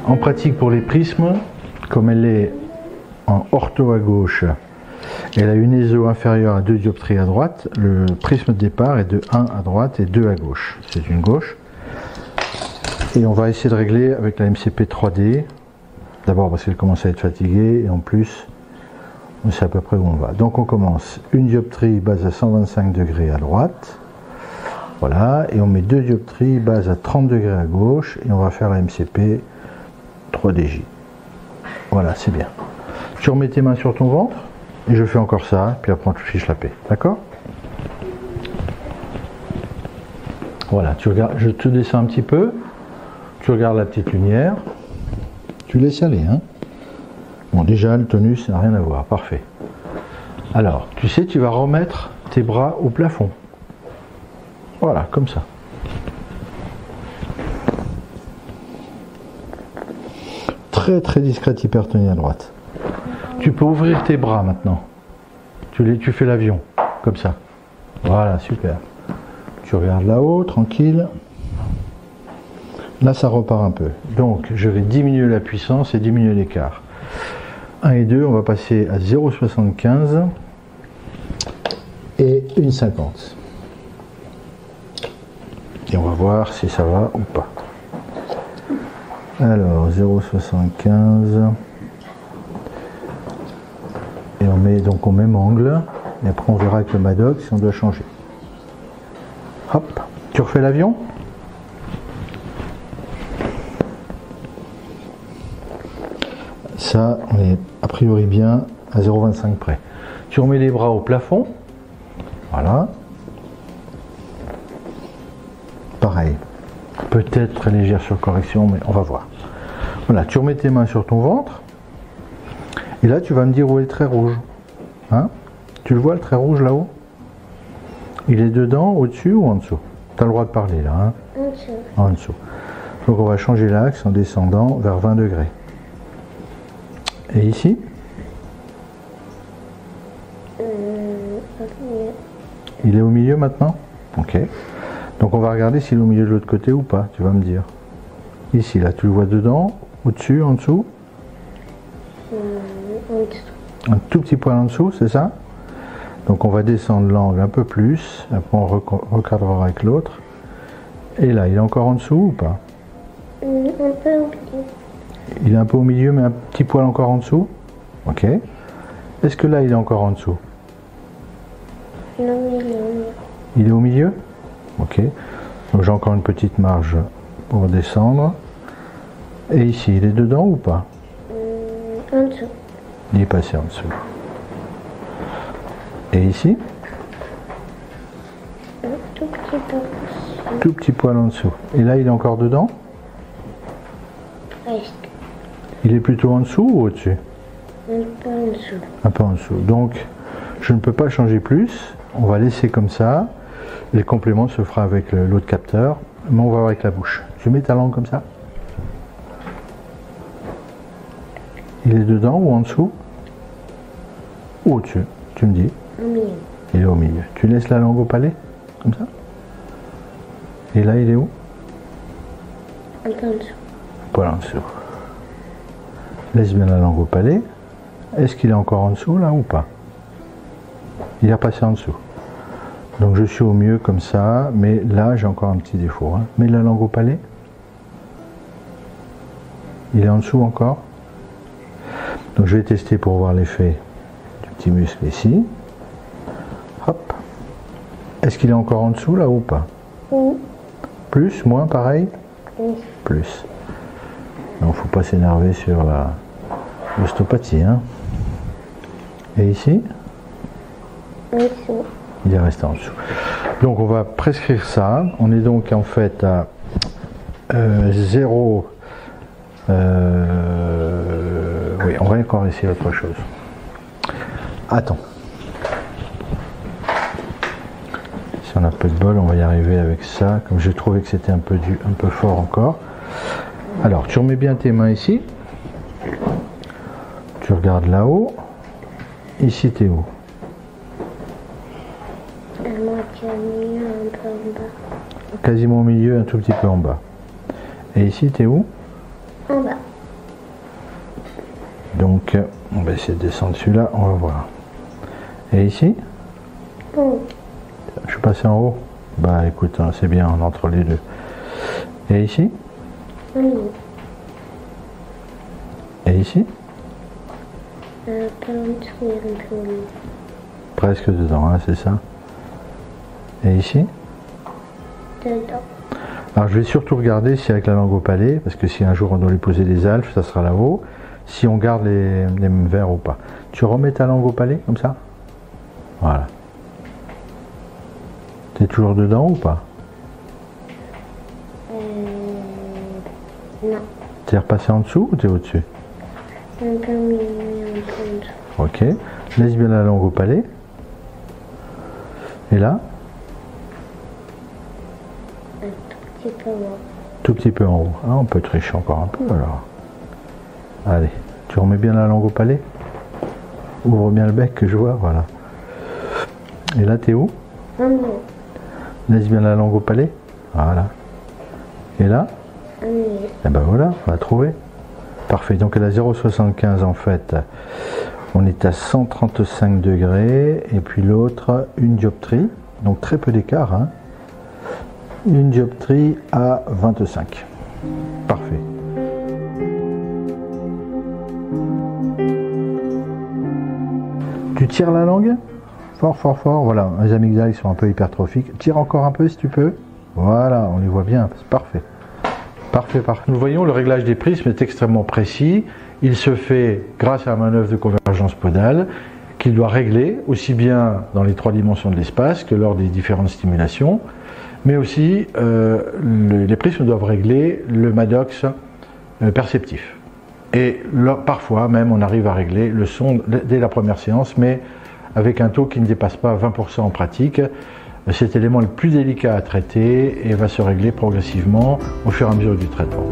En pratique pour les prismes, comme elle est en ortho à gauche, elle a une ISO inférieure à 2 dioptries à droite, le prisme de départ est de 1 à droite et 2 à gauche. C'est une gauche. Et on va essayer de régler avec la MCP 3D. D'abord parce qu'elle commence à être fatiguée et en plus, on sait à peu près où on va. Donc on commence. Une dioptrie base à 125 degrés à droite. Voilà. Et on met 2 dioptries base à 30 degrés à gauche. Et on va faire la MCP 3DJ. Voilà, c'est bien. Tu remets tes mains sur ton ventre. Et je fais encore ça. Puis après on te fiche la paix. D'accord? Voilà. Tu regardes, je te descends un petit peu. Tu regardes la petite lumière. Tu laisses aller, hein. Bon, déjà, le tonus, ça n'a rien à voir. Parfait. Alors, tu sais, tu vas remettre tes bras au plafond. Voilà, comme ça. Très, très discrète hypertonie à droite. Tu peux ouvrir tes bras maintenant. Tu fais l'avion, comme ça. Voilà, super. Tu regardes là-haut, tranquille. Là, ça repart un peu. Donc, je vais diminuer la puissance et diminuer l'écart. 1 et 2, on va passer à 0,75 et 1,50. Et on va voir si ça va ou pas. Alors, 0,75. Et on met donc au même angle. Et après, on verra avec le Maddox si on doit changer. Hop. Tu refais l'avion ? Ça, on est a priori bien à 0,25 près. Tu remets les bras au plafond. Voilà. Pareil. Peut-être très légère surcorrection, mais on va voir. Voilà, tu remets tes mains sur ton ventre. Et là, tu vas me dire où est le trait rouge. Hein? Tu le vois, le trait rouge là-haut? Il est dedans, au-dessus ou en dessous? Tu as le droit de parler là. Hein? En dessous. En dessous. Donc on va changer l'axe en descendant vers 20 degrés. Et ici? Il est au milieu maintenant? Ok. Donc on va regarder s'il est au milieu de l'autre côté ou pas, tu vas me dire. Ici, là, tu le vois dedans, au-dessus, en dessous? En dessous. Un tout petit poil en dessous, c'est ça? Donc on va descendre l'angle un peu plus, après on recadrera avec l'autre. Et là, il est encore en dessous ou pas? Un peu au milieu. Il est un peu au milieu, mais un petit poil encore en dessous? Ok. Est-ce que là, il est encore en dessous? Non, il est au milieu. Il est au milieu? Ok. Donc j'ai encore une petite marge pour descendre. Et ici, il est dedans ou pas? En dessous. Il est passé en dessous. Et ici? Un tout petit peu au-dessus. Tout petit poil en dessous. Et là, il est encore dedans? Presque. Il est plutôt en dessous ou au-dessus? Un peu en dessous. Un peu en dessous. Donc, je ne peux pas changer plus. On va laisser comme ça. Et le complément se fera avec l'autre capteur. Mais on va voir avec la bouche. Tu mets ta langue comme ça. Il est dedans ou en dessous? Ou au-dessus? Tu me dis. Au milieu. Il est au milieu. Tu laisses la langue au palais? Comme ça. Et là, il est où? Un peu en dessous. Poil en dessous. Laisse bien la langue au palais. Est-ce qu'il est encore en dessous là ou pas? Il est repassé en dessous. Donc je suis au mieux comme ça, mais là j'ai encore un petit défaut. Hein. Mets la langue au palais. Il est en dessous encore. Donc je vais tester pour voir l'effet du petit muscle ici. Hop. Est-ce qu'il est encore en dessous là ou pas? Oui. Plus, moins, pareil? Oui. Plus. Donc faut pas s'énerver sur l'ostéopathie. Hein. Et ici? En dessous. Il est resté en dessous. Donc on va prescrire ça. On est donc en fait à 0. Oui, on va encore essayer autre chose. Attends. Si on a peu de bol, on va y arriver avec ça. Comme j'ai trouvé que c'était un peu fort encore. Alors, tu remets bien tes mains ici. Tu regardes là-haut. Ici, t'es où? À moitié au milieu, un peu en bas. Quasiment au milieu, un tout petit peu en bas. Et ici, t'es où? En bas. Donc, on va essayer de descendre celui-là, on va voir. Et ici? Oh, Je suis passé en haut. Bah écoute, hein, c'est bien, entre les deux. Et ici? oui. Et ici? Un peu en dessous et un peu au milieu. Presque dedans, hein, c'est ça. Et ici? Dedans. Alors je vais surtout regarder si avec la langue au palais, parce que si un jour on doit lui poser des alphes, ça sera là-haut, si on garde les verres ou pas. Tu remets ta langue au palais, comme ça? Voilà. T'es toujours dedans ou pas? Non. T'es repassé en dessous ou t'es au-dessus? Un peu au milieu et un peu en dessous. Ok. Laisse bien la langue au palais. Et là? Un tout petit peu moins. Tout petit peu en haut. Ah, on peut tricher encore un peu alors. Allez, tu remets bien la langue au palais. Ouvre bien le bec que je vois, voilà. Et là, t'es où? Un milieu. Laisse bien la langue au palais. Voilà. Et là? Un milieu. Et ben voilà, on a trouvé. Parfait. Donc elle a 0,75 en fait. On est à 135 degrés. Et puis l'autre, une dioptrie. Donc très peu d'écart. Hein. Une dioptrie à 25. Parfait. Tu tires la langue? Fort, fort, fort. Voilà, les amygdales sont un peu hypertrophiques. Tire encore un peu si tu peux. Voilà, on les voit bien. C'est parfait. Parfait, parfait. Nous voyons, le réglage des prismes est extrêmement précis. Il se fait grâce à la manœuvre de convergence podale qu'il doit régler aussi bien dans les 3 dimensions de l'espace que lors des différentes stimulations. Mais aussi, les prismes doivent régler le Maddox perceptif. Et là, parfois même, on arrive à régler le son dès la première séance, mais avec un taux qui ne dépasse pas 20% en pratique. Cet élément le plus délicat à traiter et va se régler progressivement au fur et à mesure du traitement.